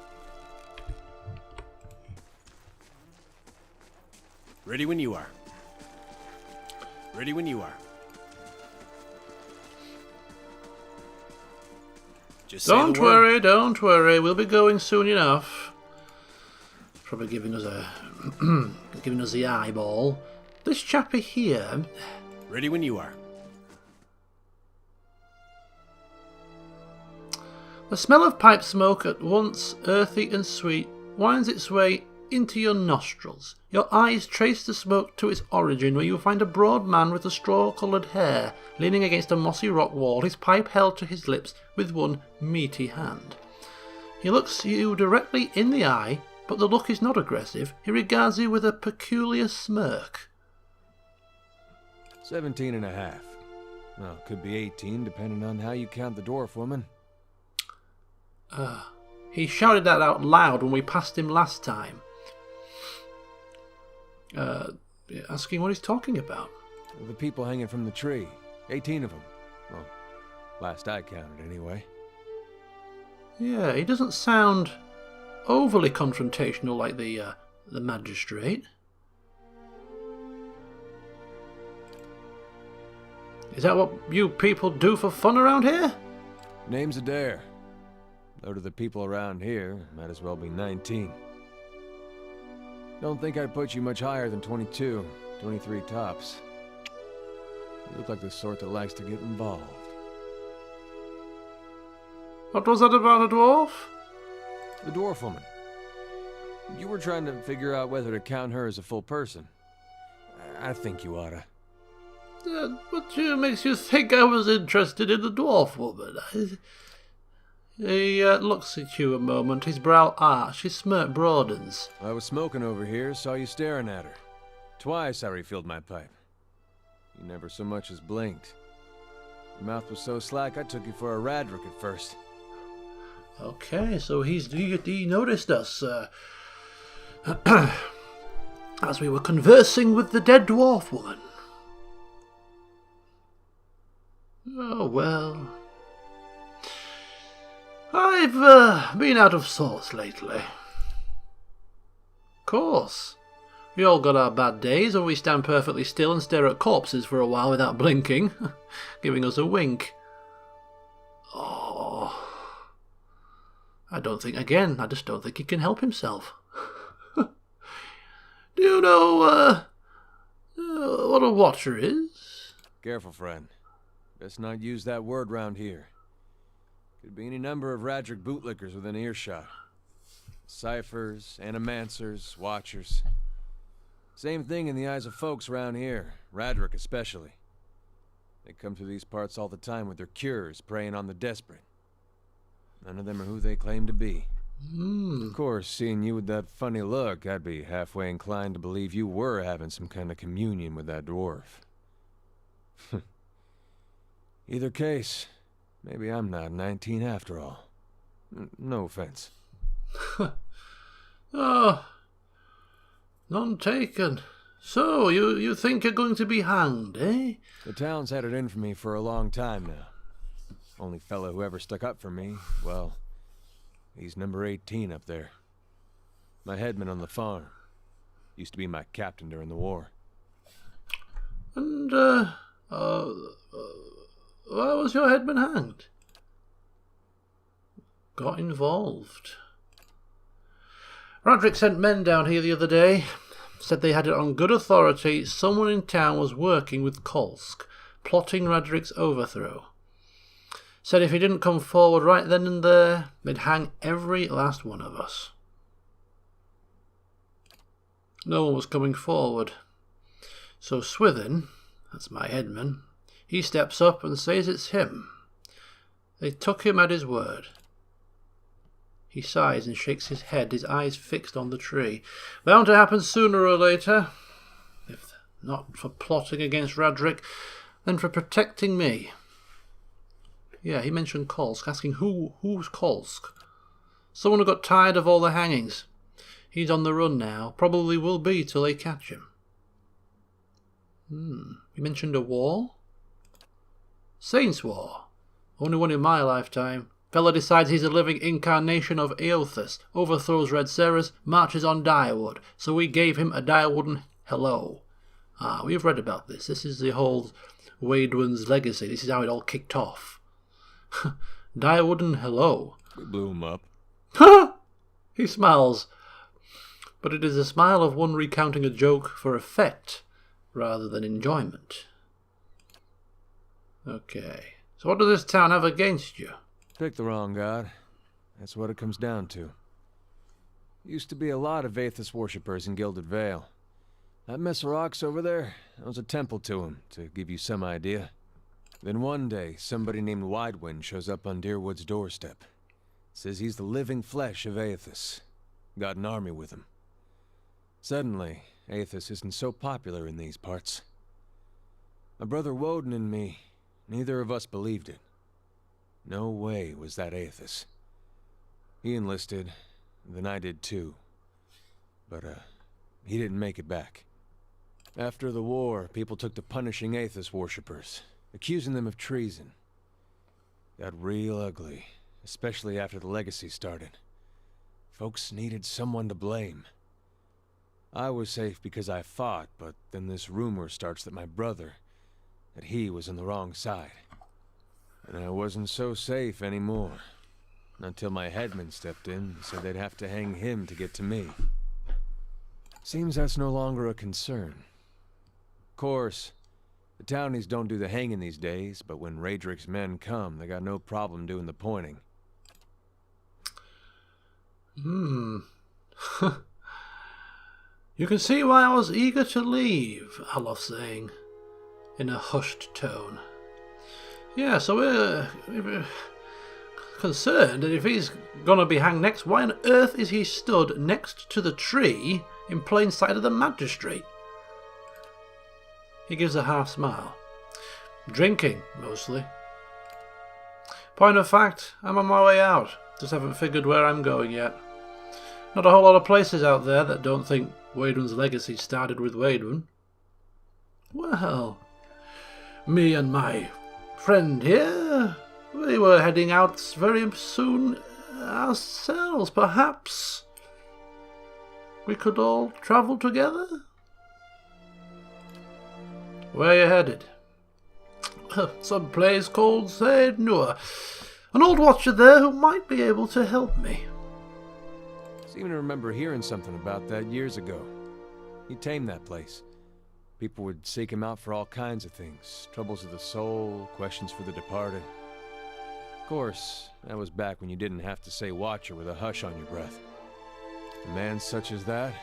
S2: Ready when you are. Ready when you are. Just say the
S1: Don't
S2: word.
S1: worry, don't worry. We'll be going soon enough. Probably giving us a giving us the eyeball. This chappy here.
S2: Ready when you are.
S1: The smell of pipe smoke, at once earthy and sweet, winds its way into your nostrils. Your eyes trace the smoke to its origin, where you find a broad man with a straw-coloured hair, leaning against a mossy rock wall, his pipe held to his lips with one meaty hand. He looks you directly in the eye, but the look is not aggressive. He regards you with a peculiar smirk.
S3: 17 and a half. Well, could be 18, depending on how you count the dwarf woman.
S1: He shouted that out loud when we passed him last time. Asking what he's talking about.
S3: The people hanging from the tree. 18 of them. Well, last I counted, anyway.
S1: Yeah, he doesn't sound overly confrontational like the magistrate. Is that what you people do for fun around here?
S3: Name's Adair. Though to the people around here, might as well be 19. Don't think I'd put you much higher than 22, 23 tops. You look like the sort that likes to get involved.
S1: What was that about a dwarf?
S3: The dwarf woman. You were trying to figure out whether to count her as a full person. I think you oughta.
S1: What makes you think I was interested in the dwarf woman? He looks at you a moment, his brow arched, his smirk broadens.
S3: I was smoking over here, saw you staring at her. Twice I refilled my pipe. You never so much as blinked. Your mouth was so slack I took you for a Radric at first.
S1: Okay, so he noticed us as we were conversing with the dead dwarf woman. Oh well. I've been out of sorts lately. Of course. We all got our bad days when we stand perfectly still and stare at corpses for a while without blinking, giving us a wink. Oh. I just don't think he can help himself. Do you know what a watcher is?
S3: Careful, friend. Best not use that word round here. Could be any number of Radric bootlickers within earshot. Ciphers, animancers, watchers. Same thing in the eyes of folks around here, Radric especially. They come through these parts all the time with their cures, preying on the desperate. None of them are who they claim to be. Of course, seeing you with that funny look, I'd be halfway inclined to believe you were having some kind of communion with that dwarf. Either case, maybe I'm not 19 after all. No offense.
S1: Oh, none taken. So, you think you're going to be hanged, eh?
S3: The town's had it in for me for a long time now. Only fellow who ever stuck up for me, well, he's number 18 up there. My headman on the farm. Used to be my captain during the war.
S1: And, why was your headman hanged? Got involved. Radric sent men down here the other day. Said they had it on good authority someone in town was working with Kolsk, plotting Radric's overthrow. Said if he didn't come forward right then and there, they'd hang every last one of us. No one was coming forward. So Swithin, that's my headman, he steps up and says it's him. They took him at his word. He sighs and shakes his head, his eyes fixed on the tree. Bound to happen sooner or later. If not for plotting against Radric, then for protecting me. Yeah, he mentioned Kolsk, asking who's Kolsk? Someone who got tired of all the hangings. He's on the run now, probably will be till they catch him. He mentioned a war? Saints' War. Only one in my lifetime. Fella decides he's a living incarnation of Eothas, overthrows Red Ceres, marches on Direwood, so we gave him a Direwooden hello. Ah, we've read about this. This is the whole Waidwen's legacy. This is how it all kicked off. Direwooden hello.
S3: We blew him up.
S1: He smiles. But it is a smile of one recounting a joke for effect, rather than enjoyment. Okay. So what does this town have against you?
S3: Picked the wrong god. That's what it comes down to. Used to be a lot of Aethys worshippers in Gilded Vale. That mess of rocks over there, that was a temple to him, to give you some idea. Then one day, somebody named Widewind shows up on Deerwood's doorstep. Says he's the living flesh of Aethys. Got an army with him. Suddenly, Aethys isn't so popular in these parts. My brother Woden and me, neither of us believed it. No way was that Aethys. He enlisted, then I did too. But, he didn't make it back. After the war, people took to punishing Aethys worshippers, accusing them of treason. Got real ugly, especially after the legacy started. Folks needed someone to blame. I was safe because I fought, but then this rumor starts that my brother, that he was on the wrong side. And I wasn't so safe anymore. Until my headman stepped in and said they'd have to hang him to get to me. Seems that's no longer a concern. Of course, the townies don't do the hanging these days, but when Raedric's men come, they got no problem doing the pointing.
S1: You can see why I was eager to leave, Alof saying, in a hushed tone. Yeah, so we're concerned that if he's gonna be hanged next, why on earth is he stood next to the tree in plain sight of the magistrate? He gives a half smile. Drinking, mostly. Point of fact, I'm on my way out. Just haven't figured where I'm going yet. Not a whole lot of places out there that don't think Waidwen's legacy started with Waidwen. Well, me and my friend here, we were heading out very soon ourselves. Perhaps we could all travel together? Where are you headed? Some place called Said Nur. An old watcher there who might be able to help me.
S3: Seem to remember hearing something about that years ago. He tamed that place. People would seek him out for all kinds of things. Troubles of the soul, questions for the departed. Of course, that was back when you didn't have to say watcher with a hush on your breath. A man such as that,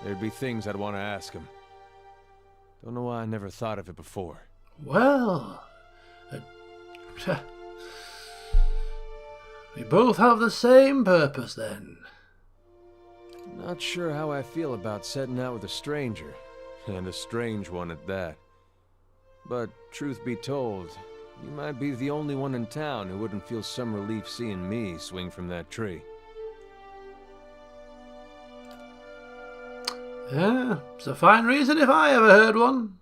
S3: there'd be things I'd want to ask him. Don't know why I never thought of it before.
S1: Well, we both have the same purpose then.
S3: Not sure how I feel about setting out with a stranger, and a strange one at that. But truth be told, you might be the only one in town who wouldn't feel some relief seeing me swing from that tree.
S1: Yeah, it's a fine reason if I ever heard one.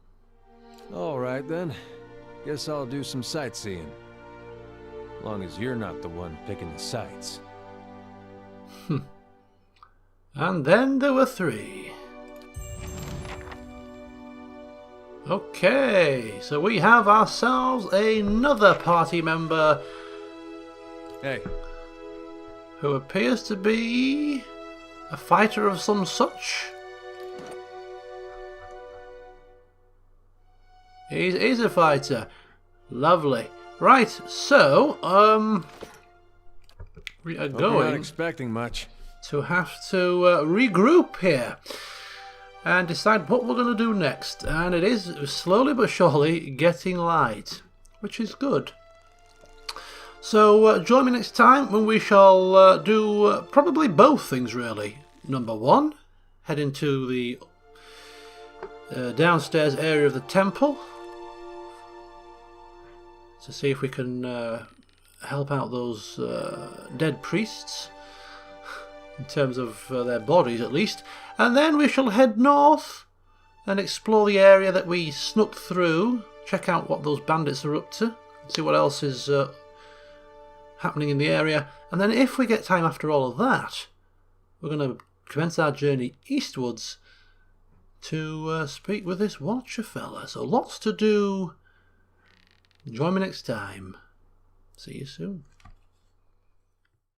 S3: All right then. Guess I'll do some sightseeing. Long as you're not the one picking the sights.
S1: And then there were three. Okay, so we have ourselves another party member.
S3: Hey.
S1: Who appears to be a fighter of some such. He's a fighter. Lovely. Right, so, we are
S3: Hope you're not
S1: going
S3: expecting much.
S1: to have to regroup here and decide what we're going to do next. And it is slowly but surely getting light, which is good. So join me next time when we shall do probably both things really. Number one, head into the downstairs area of the temple to see if we can help out those dead priests, in terms of their bodies at least. And then we shall head north and explore the area that we snuck through, check out what those bandits are up to, see what else is happening in the area. And then if we get time after all of that, we're going to commence our journey eastwards to speak with this Watcher fella. So lots to do. Join me next time. See you soon.